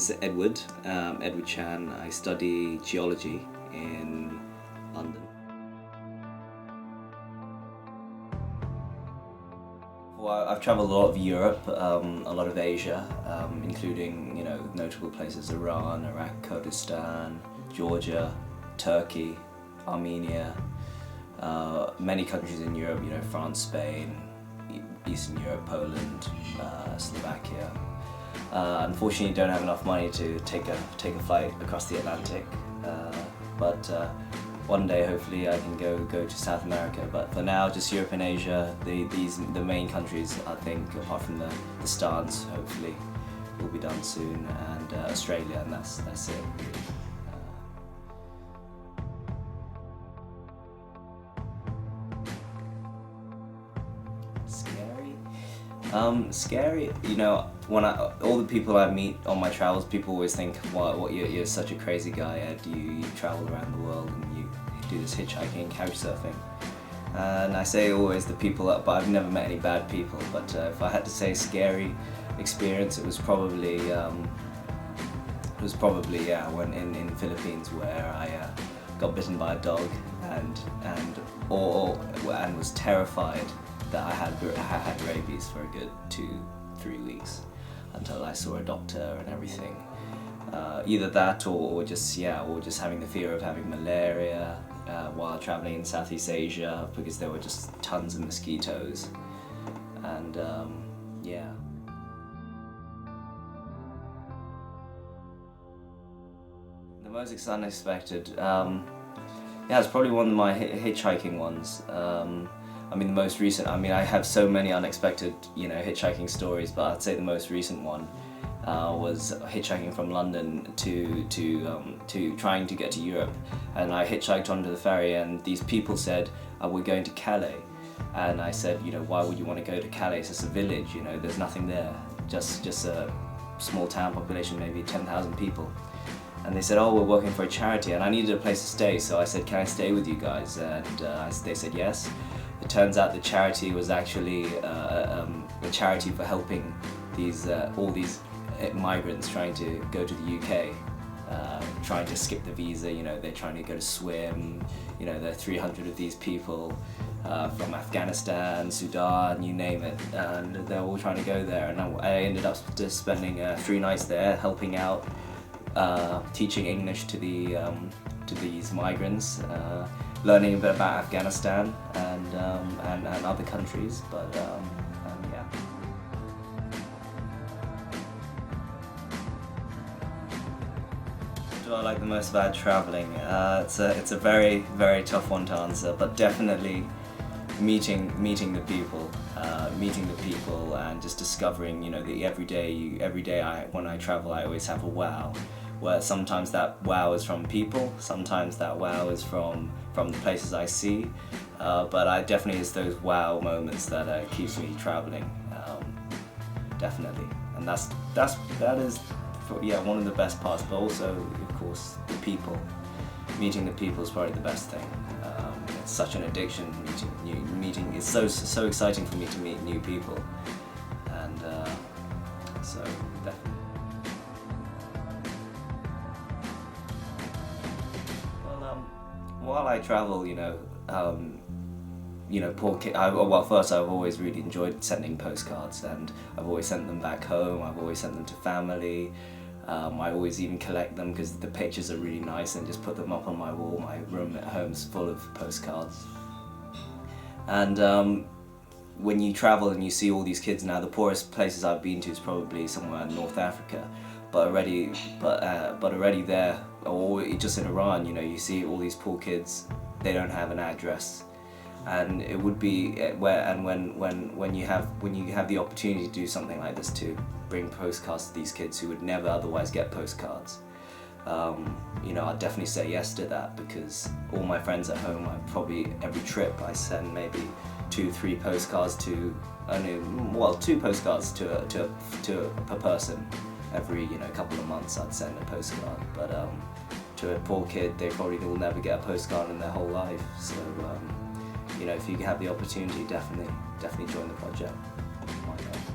is Edward, Edward Chan. I study geology in London. Well, I've travelled a lot of Europe, a lot of Asia, including, notable places: Iran, Iraq, Kurdistan, Georgia, Turkey, Armenia, many countries in Europe, France, Spain, Eastern Europe, Poland, Slovakia. Unfortunately, don't have enough money to take a flight across the Atlantic, but one day hopefully I can go to South America. But for now, just Europe and Asia. The main countries, I think, apart from the stars, hopefully will be done soon, and Australia, and that's it. Scary, when all the people I meet on my travels, people always think, what you're such a crazy guy, Ed. You travel around the world and you do this hitchhiking, couchsurfing. And I say always the people, but I've never met any bad people. But if I had to say scary experience, it was probably when in the Philippines, where I got bitten by a dog and was terrified that I had rabies for a good 2-3 weeks until I saw a doctor and everything. Either that or just having the fear of having malaria while traveling in Southeast Asia, because there were just tons of mosquitoes. And the most unexpected, it's probably one of my hitchhiking ones. The most recent, I have so many unexpected, hitchhiking stories, but I'd say the most recent one was hitchhiking from London to trying to get to Europe. And I hitchhiked onto the ferry, and these people said, we're going to Calais. And I said, why would you want to go to Calais? It's just a village, there's nothing there, just a small town population, maybe 10,000 people. And they said, we're working for a charity, and I needed a place to stay, so I said, can I stay with you guys? And they said yes. It turns out the charity was actually a charity for helping all these migrants trying to go to the UK, trying to skip the visa. They're trying to go to swim. There are 300 of these people from Afghanistan, Sudan, you name it, and they're all trying to go there. And I ended up just spending 3 nights there, helping out, teaching English to these migrants. Learning a bit about Afghanistan and other countries, but yeah. What do I like the most about traveling? It's a very, very tough one to answer, but definitely meeting the people, and just discovering, that every day when I travel, I always have a wow. Where sometimes that wow is from people, sometimes that wow is from the places I see, but definitely it's those wow moments that keeps me traveling, definitely. And that is one of the best parts, but also, of course, the people. Meeting the people is probably the best thing. It's such an addiction, meeting. It's so exciting for me to meet new people, and so definitely. While I travel, poor kid. First, I've always really enjoyed sending postcards, and I've always sent them back home. I've always sent them to family. I always even collect them because the pictures are really nice, and just put them up on my wall. My room at home's full of postcards. And when you travel and you see all these kids now, the poorest places I've been to is probably somewhere in North Africa, but already there, or just in Iran, you see all these poor kids. They don't have an address, and it would be when you have the opportunity to do something like this, to bring postcards to these kids who would never otherwise get postcards. I'd definitely say yes to that, because all my friends at home, every trip I send maybe 2-3 postcards to, 2 postcards to per person. Every couple of months I'd send a postcard, but to a poor kid, they probably will never get a postcard in their whole life. So if you have the opportunity, definitely join the project. Why not?